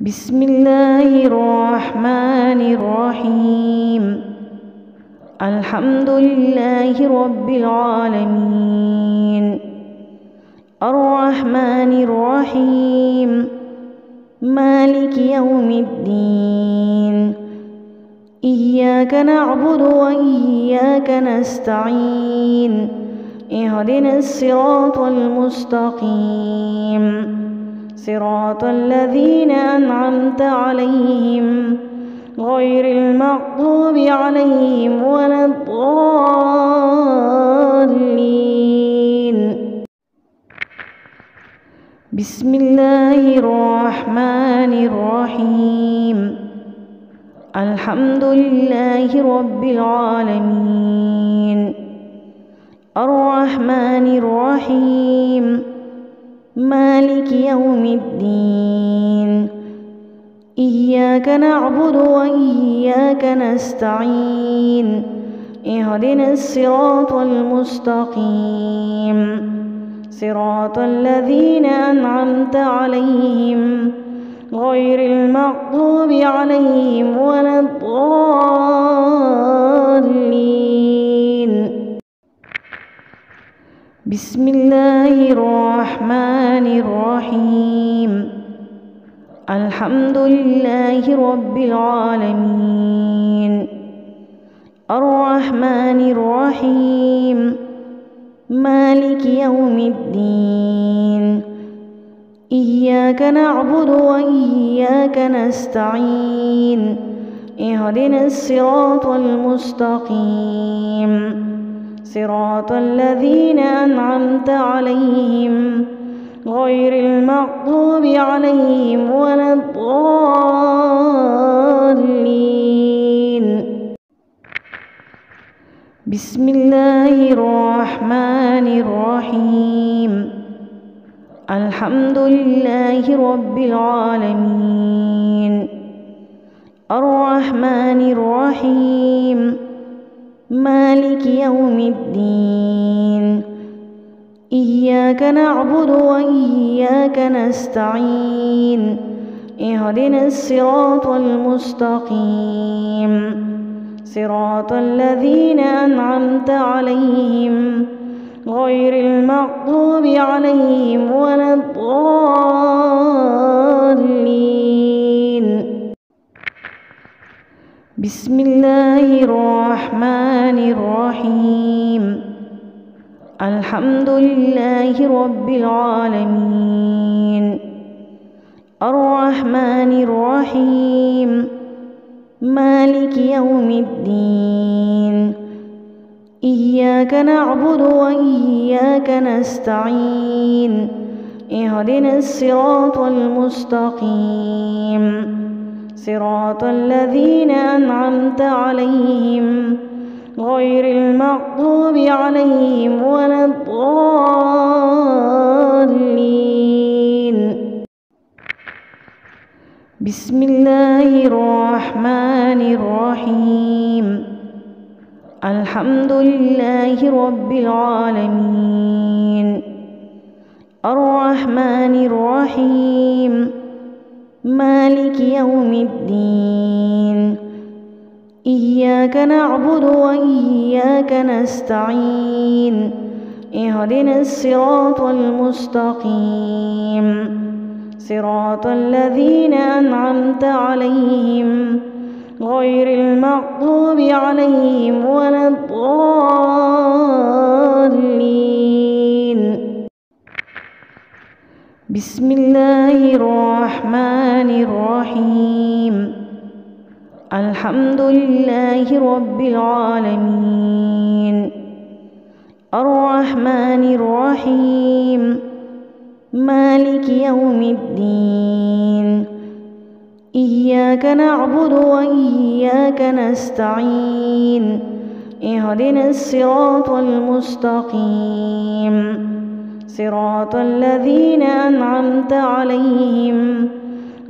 بسم الله الرحمن الرحيم. الحمد لله رب العالمين، الرحمن الرحيم، مالك يوم الدين. إياك نعبد وإياك نستعين، اهدنا الصراط المستقيم، صراط الذين أنعمت عليهم غير المغضوب عليهم ولا الضالين. بسم الله الرحمن الرحيم. الحمد لله رب العالمين، الرحمن الرحيم، مالك يوم الدين. إياك نعبد وإياك نستعين، اهدنا الصراط المستقيم، صراط الذين أنعمت عليهم غير المغضوب عليهم ولا الضالين. بسم الله الرحمن الرحيم. الحمد لله رب العالمين، الرحمن الرحيم، مالك يوم الدين. إياك نعبد وإياك نستعين، اهدنا الصراط المستقيم، صراط الذين أنعمت عليهم غير المغضوب عليهم ولا الضالين. بسم الله الرحمن الرحيم. الحمد لله رب العالمين، الرحمن الرحيم، مالك يوم الدين. إياك نعبد وإياك نستعين، اهدنا الصراط المستقيم، صراط الذين أنعمت عليهم غير المغضوب عليهم ولا الضالين. بسم الله الرحمن الرحيم. الحمد لله رب العالمين، الرحمن الرحيم، مالك يوم الدين. إياك نعبد وإياك نستعين، اهدنا الصراط المستقيم، صراط الذين أنعمت عليهم غير المغضوب عليهم ولا الضالين. بسم الله الرحمن الرحيم. الحمد لله رب العالمين، الرحمن الرحيم، مالك يوم الدين. إياك نعبد وإياك نستعين، اهدنا الصراط المستقيم، صراط الذين أنعمت عليهم غير المغضوب عليهم ولا الضالين. بسم الله الرحمن الرحيم. الحمد لله رب العالمين، الرحمن الرحيم، مالك يوم الدين. إياك نعبد وإياك نستعين، اهدنا الصراط المستقيم، صراط الذين أنعمت عليهم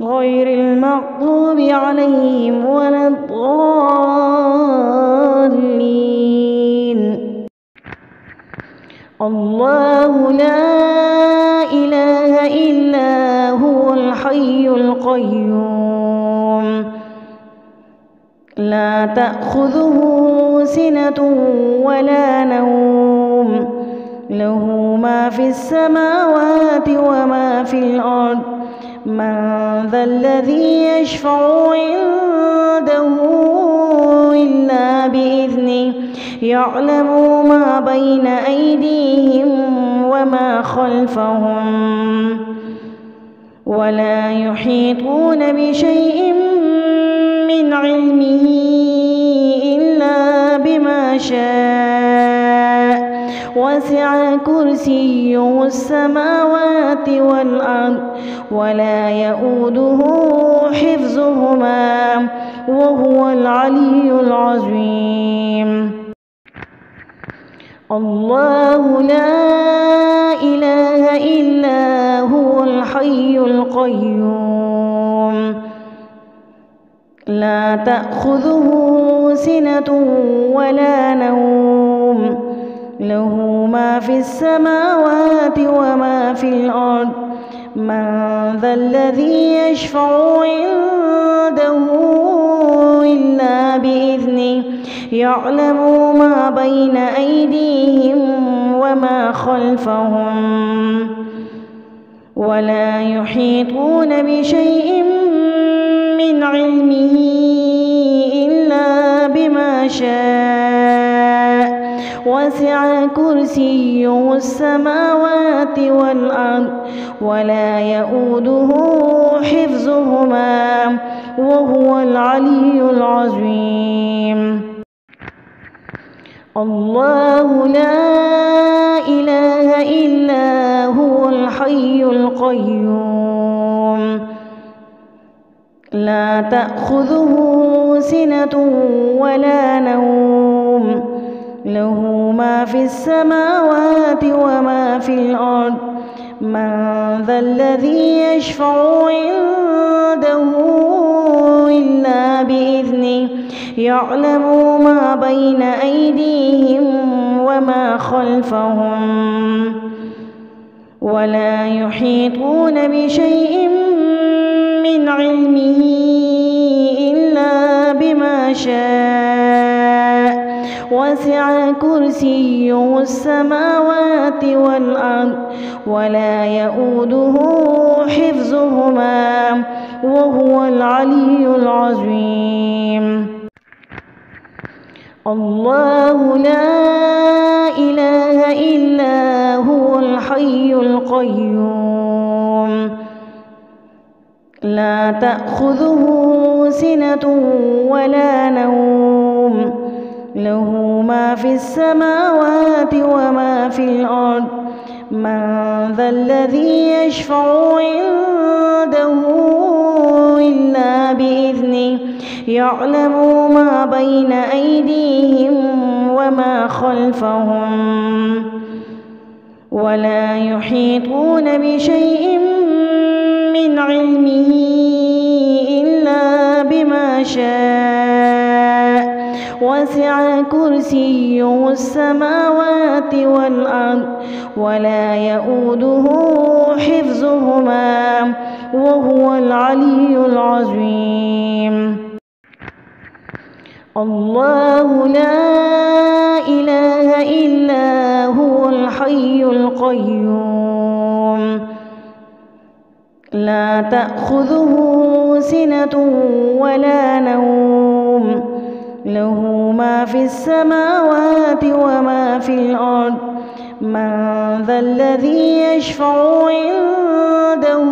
غير المغضوب عليهم ولا الضالين. الله لا إله إلا هو الحي القيوم لا تأخذه سنة ولا نوم له ما في السماوات وما في الأرض من ذا الذي يشفع عنده إلا بإذنه يعلم ما بين أيديهم وما خلفهم ولا يحيطون بشيء من علمه إلا بما شاء وسع كرسيه السماوات والأرض ولا يؤوده حفظهما وهو العلي العظيم الله لا إله إلا هو الحي القيوم لا تأخذه سنة ولا نوم له ما في السماوات وما في الأرض من ذا الذي يشفع عنده إلا بإذنه يعلم ما بين أيديهم وما خلفهم ولا يحيطون بشيء من علمه إلا بما شاء وسع كرسيه السماوات والأرض ولا يؤوده حفظهما وهو العلي العظيم الله لا إله إلا هو الحي القيوم لا تأخذه سنة ولا نوم له ما في السماوات وما في الأرض من ذا الذي يشفع عنده إلا بإذنه يعلم ما بين أيديهم وما خلفهم ولا يحيطون بشيء من علمه إلا بما شاء وسع كرسيه السماوات والأرض ولا يؤوده حفظهما وهو العلي العظيم الله لا إله إلا هو الحي القيوم لا تأخذه سنة ولا نوم له ما في السماوات وما في الأرض من ذا الذي يشفع عنده إلا بإذنه يعلم ما بين أيديهم وما خلفهم ولا يحيطون بشيء من علمه إلا بما شاء وسع كرسيه السماوات والأرض ولا يؤوده حفظهما وهو العلي العظيم الله لا إله إلا هو الحي القيوم لا تأخذه سنة ولا نوم له ما في السماوات وما في الأرض من ذا الذي يشفع عنده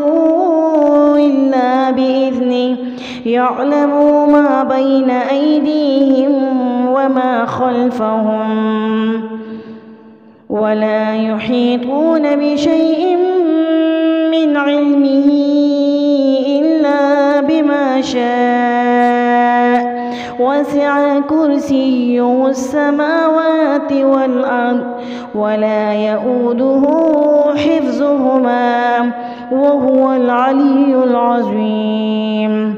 إلا بإذنه يعلم ما بين أيديهم وما خلفهم ولا يحيطون بشيء من علمه إلا بما شاء وسع كرسيه السماوات والأرض ولا يؤوده حفظهما وهو العلي العظيم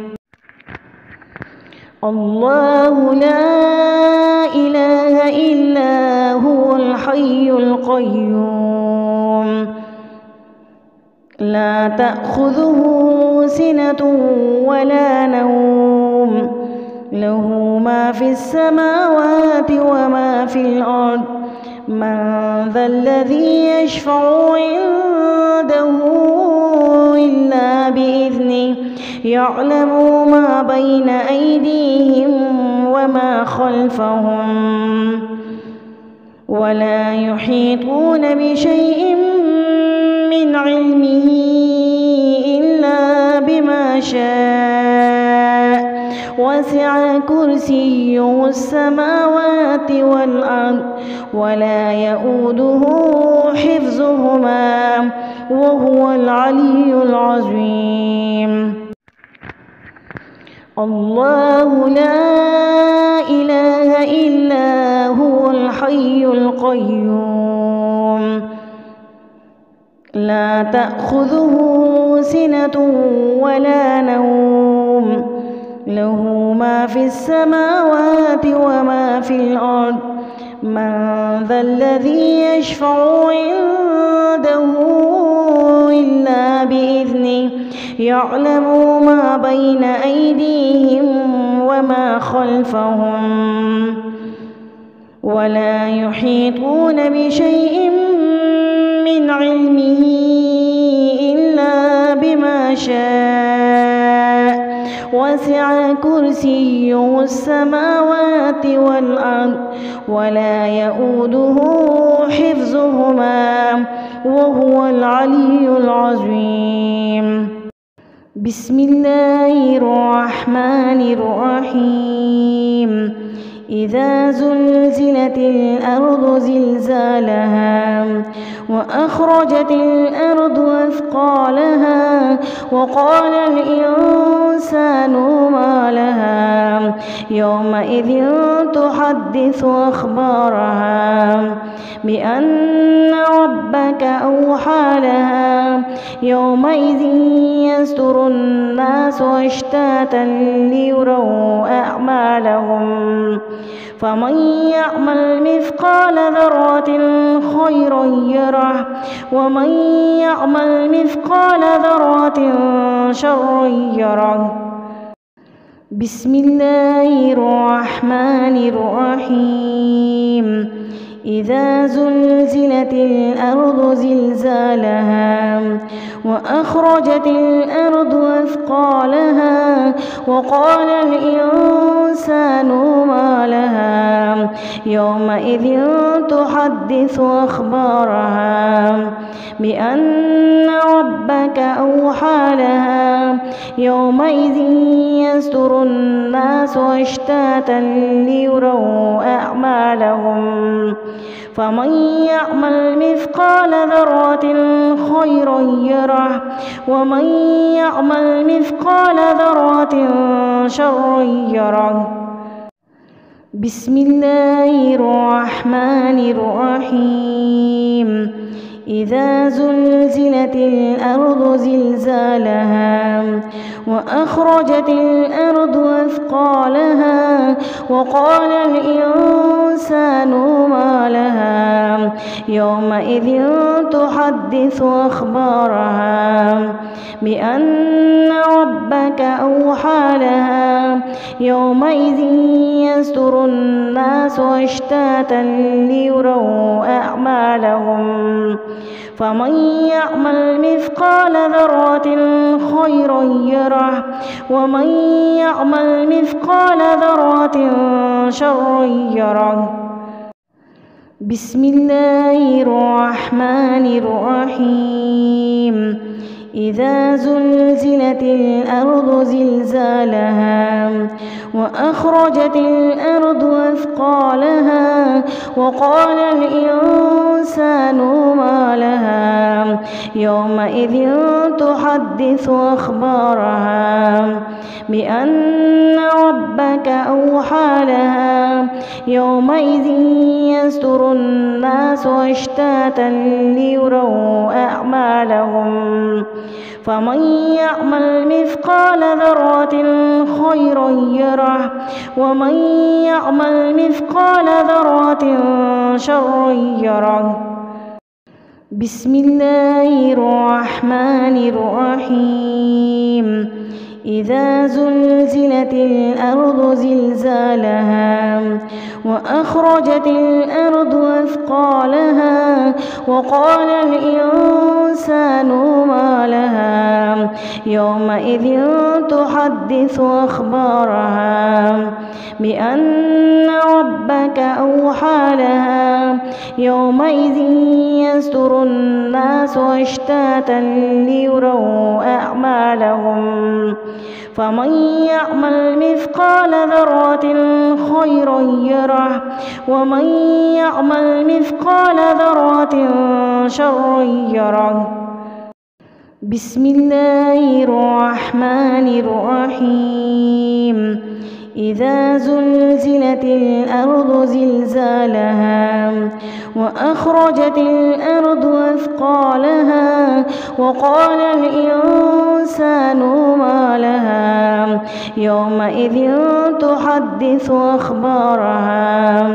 الله لا إله إلا هو الحي القيوم لا تأخذه سنة ولا نوم له ما في السماوات وما في الأرض من ذا الذي يشفع عنده إلا بإذنه يعلم ما بين أيديهم وما خلفهم ولا يحيطون بشيء من علمه إلا بما شاء وسع كرسيه السماوات والأرض ولا يؤوده حفظهما وهو العلي العظيم الله لا إله إلا هو الحي القيوم لا تأخذه سنة ولا نوم له ما في السماوات وما في الأرض من ذا الذي يشفع عنده إلا بإذنه يعلم ما بين أيديهم وما خلفهم ولا يحيطون بشيء من علمه إلا بما شاء وسع كرسيه السماوات والأرض ولا يؤوده حفظهما وهو العلي العظيم بسم الله الرحمن الرحيم إذا زلزلت الأرض زلزالها وأخرجت الأرض أثقالها وقال الإنسان ما لها يومئذ تحدث أخبارها بأن ربك أوحى لها يومئذ يصدر الناس أشتاتا ليروا أعمالهم فمن يعمل مثقال ذرة خيرا يره ومن يعمل مثقال ذرة شرا يره بسم الله الرحمن الرحيم إذا زلزلت الأرض زلزالها وأخرجت الأرض أثقالها وقال الإنسان ما لها يومئذ تحدث أخبارها بأن ربك أوحى لها يومئذ يصدر الناس أشتاتا ليروا أعمالهم فمن يعمل مثقال ذرة خيرا يره ومن يعمل مثقال ذرة شرا يره بسم الله الرحمن الرحيم إذا زلزلت الأرض زلزالها وأخرجت الأرض أثقالها وقال الإنسان ما لها يومئذ تحدث أخبارها بأن ربك أوحى لها يومئذ يصدر الناس أشتاتا ليروا أعمالهم فمن يعمل مثقال ذرة خيرا يره ومن يعمل مثقال ذرة شرا يره بسم الله الرحمن الرحيم إذا زلزلت الأرض زلزالها وأخرجت الأرض أثقالها وقال الإنسان ما لها يومئذ تحدث أخبارها بأن ربك أوحى لها يومئذ يصدر الناس أشتاتا ليروا أعمالهم فمن يعمل مثقال ذرة خيرا يره ومن يعمل مثقال ذرة شرا يره بسم الله الرحمن الرحيم إذا زلزلت الأرض زلزالها وأخرجت الأرض أثقالها وقال الإنسان ما لها يومئذ تحدث أخبارها بأن ربك أوحى لها يومئذ يصدر الناس أشتاتا ليروا أعمالهم فمن يعمل مثقال ذرة خيرا يره ومن يعمل مثقال ذرة شرا يره. بسم الله الرحمن الرحيم. إذا زلزلت الأرض زلزالها وأخرجت الأرض أثقالها وقال الإنسان ما لها يومئذ تحدث أخبارها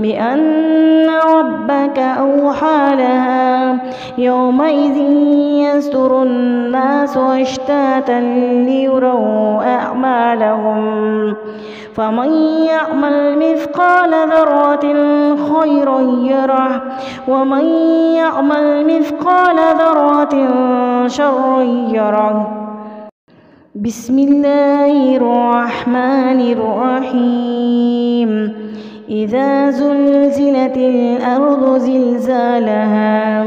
بأن ربك أوحى لها يومئذ يصدر الناس أشتاتا ليروا أعمالهم فمن يعمل مثقال ذرة خيرا يره ومن يعمل مثقال ذرة شرا يره. بسم الله الرحمن الرحيم. إذا زلزلت الأرض زلزالها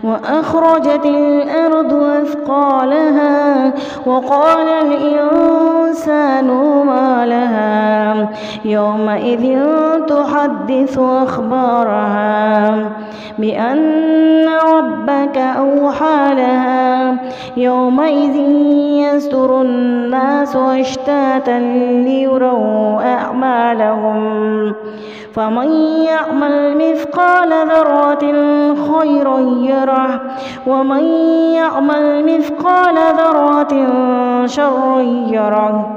وأخرجت الأرض أثقالها وقال الإنسان ما لها يومئذ تحدث أخبارها بأن ربك أوحى لها يومئذ يصدر الناس أشتاتا ليروا أعمالهم فمن يعمل مثقال ذرة خيرا يره ومن يعمل مثقال ذرة شرا يره.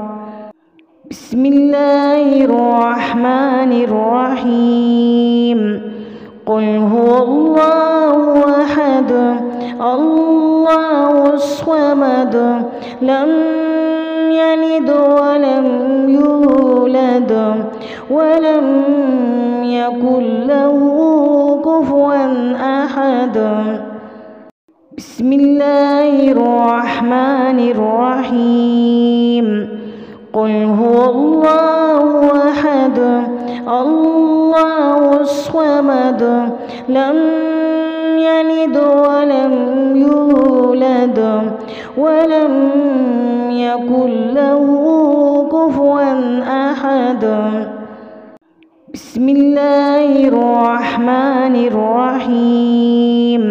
بسم الله الرحمن الرحيم. قل هو الله أحد الله الصمد لم يلد ولم يولد ولم يكن له كفوا أحد. بسم الله الرحمن الرحيم. قل هو الله أحد الله الصمد لم يلد ولم يولد ولم يكن له كفوا أحد. بسم الله الرحمن الرحيم.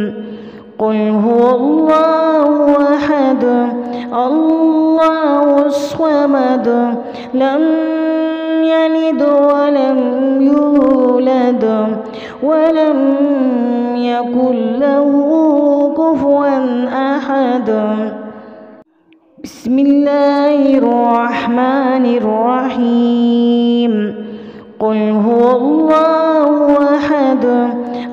قل هو الله أحد الله الصمد لم يلد ولم يولد ولم يكن له كفوا أحد. بسم الله الرحمن الرحيم. قل هو الله أحد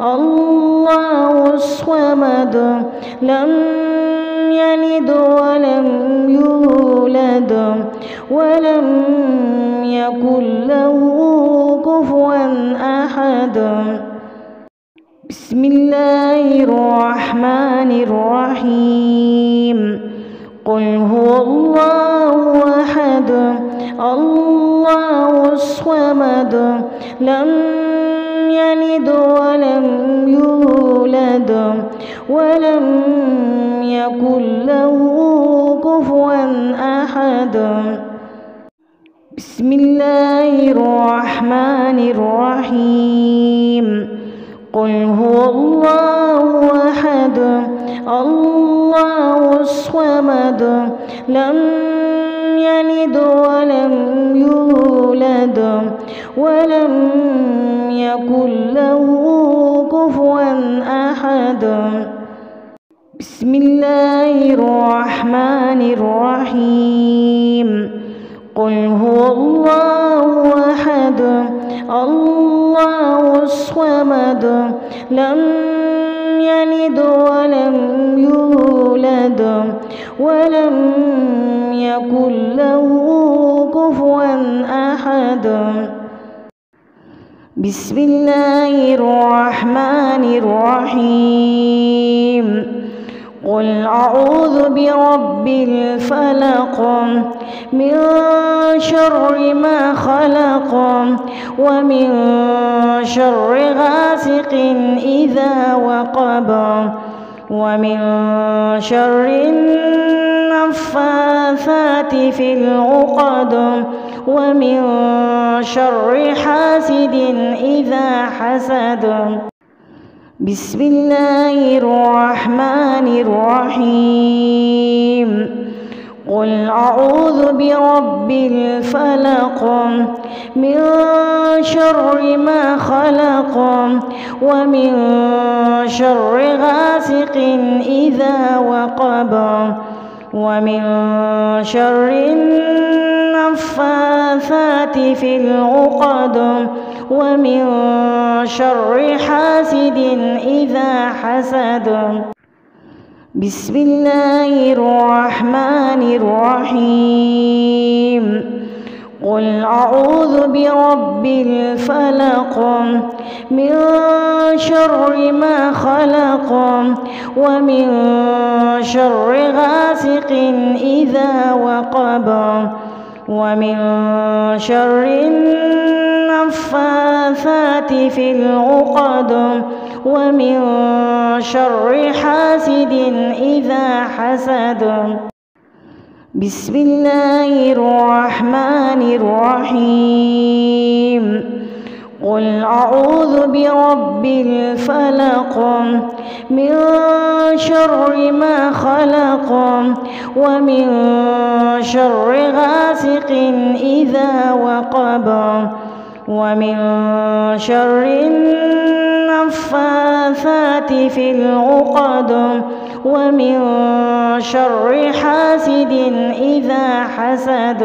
الله الصمد لم يلد ولم يولد ولم يكن له كفوا أحد. بسم الله الرحمن الرحيم. قل هو الله أحد الله الصمد لم يلد ولم يولد ولم يكن له كفوا أحد. بسم الله الرحمن الرحيم. قل هو الله أحد الله الصمد لم يلد ولم يولد ولم يكن له كفوا أحد. بسم الله الرحمن الرحيم. قل هو الله أحد الله الصمد لم يلد ولم يولد ولم يكن أحد بسم الله الرحمن الرحيم قل أعوذ برب الفلق من شر ما خلق ومن شر غاسق إذا وقب ومن شر النفاثات في العقد ومن شر حاسد إذا حسد بسم الله الرحمن الرحيم قل أعوذ برب الفلق من شر ما خلق ومن شر غاسق إذا وقب ومن شر النفاثات في العقد ومن شر حاسد إذا حسد بسم الله الرحمن الرحيم قل أعوذ برب الفلق من شر ما خلق ومن شر غاسق إذا وقب ومن شر النفاثات في العقد ومن شر حاسد إذا حسد بسم الله الرحمن الرحيم قل أعوذ برب الفلق من شر ما خلق ومن شر غاسق إذا وقب ومن شر النفاثات في العقد ومن شر حاسد إذا حسد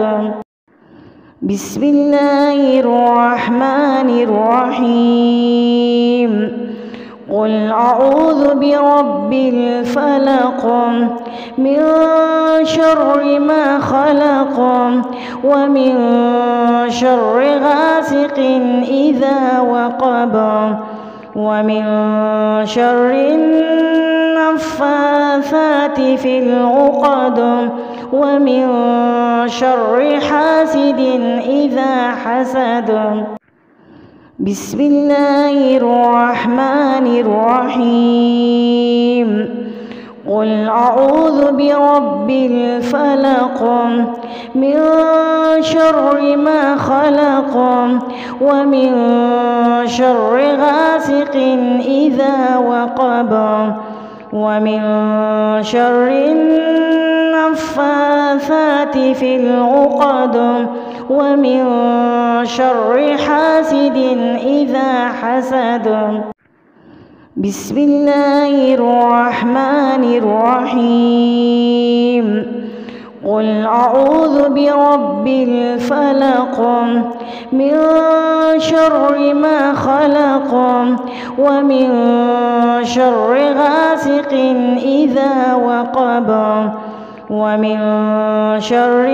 بسم الله الرحمن الرحيم قل أعوذ برب الفلق من شر ما خلق ومن شر غاسق إذا وقب ومن شر النفاثات في العقد ومن شر حاسد إذا حسد بسم الله الرحمن الرحيم قل أعوذ برب الفلق من شر ما خلق ومن شر غاسق إذا وقب ومن شر النفاثات في العقد ومن شر حاسد إذا حسد بسم الله الرحمن الرحيم قل أعوذ برب الفلق من شر ما خلق ومن شر غاسق إذا وقب ومن شر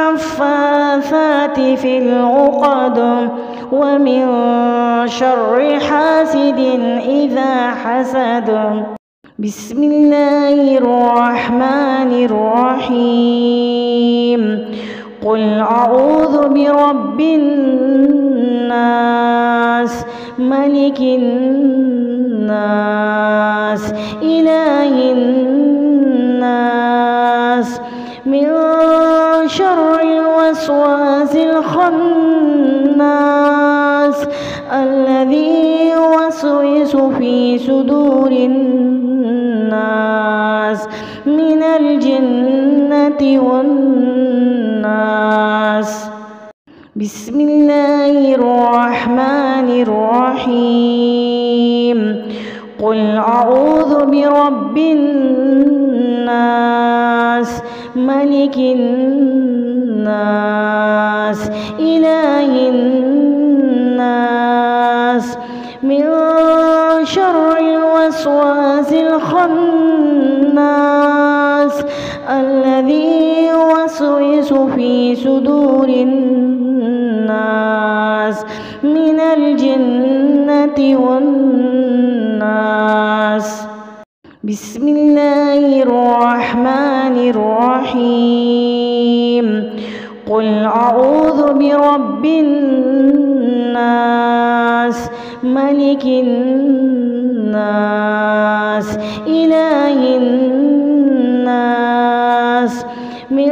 النفاثات في العقد ومن شر حاسد إذا حسد بسم الله الرحمن الرحيم قل أعوذ برب الناس ملك الناس إله الناس من شر الوسواس الخناس الذي يوسوس في صدور الناس من الجنة والناس بسم الله الرحمن الرحيم قل أعوذ برب الناس ملك الناس إله الناس من شر الوسواس الخناس الذي يوسوس في صدور الناس من الجنة والناس. بسم الله الرحمن الرحيم. قل أعوذ برب الناس ملك الناس إله الناس من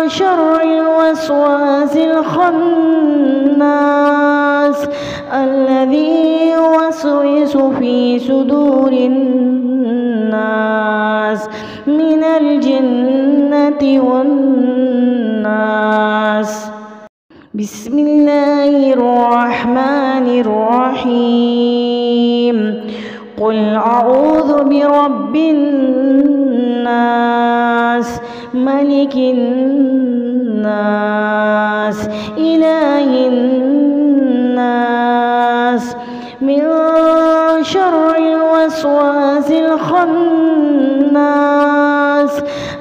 شر الوسواس الخناس الذي يوسوس في صدور الناس من الجنة والناس. بسم الله الرحمن الرحيم. قل أعوذ برب الناس ملك الناس إله الناس من شر الوسواس الخناس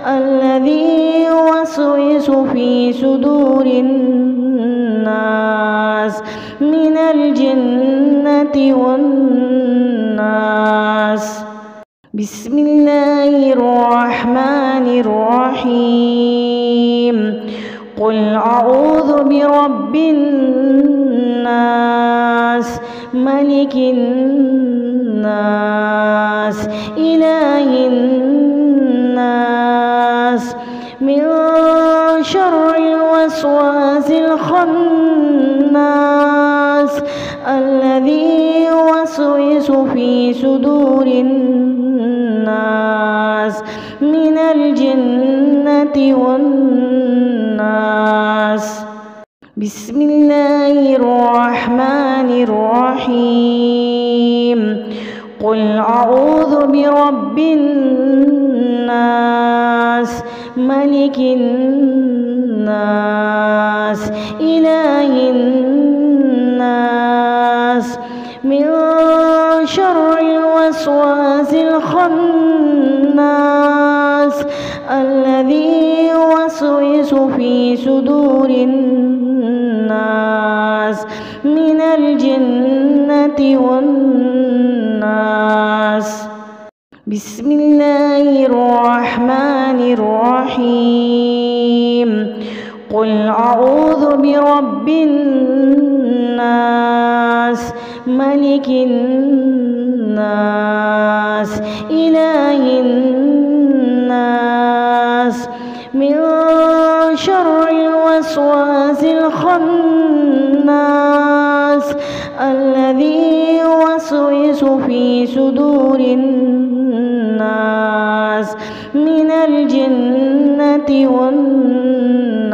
الذي يوسوس في صدور الناس من الجنة والناس. بسم الله الرحمن الرحيم. قل أعوذ برب الناس ملك الناس إله الناس من شر الوسواس الخناس الذي يوسوس في صدور الناس من الجنة والناس. بسم الله الرحمن الرحيم. قل أعوذ برب الناس ملك الناس إله الناس من شر الوسواس الخناس الذي يوسوس في صدور الناس من الجنة والناس. بسم الله الرحمن الرحيم. قل أعوذ برب الناس ملك الناس إله الناس من شر الوسواس الخناس الذي يوسوس في صدور الناس من الجنة والناس.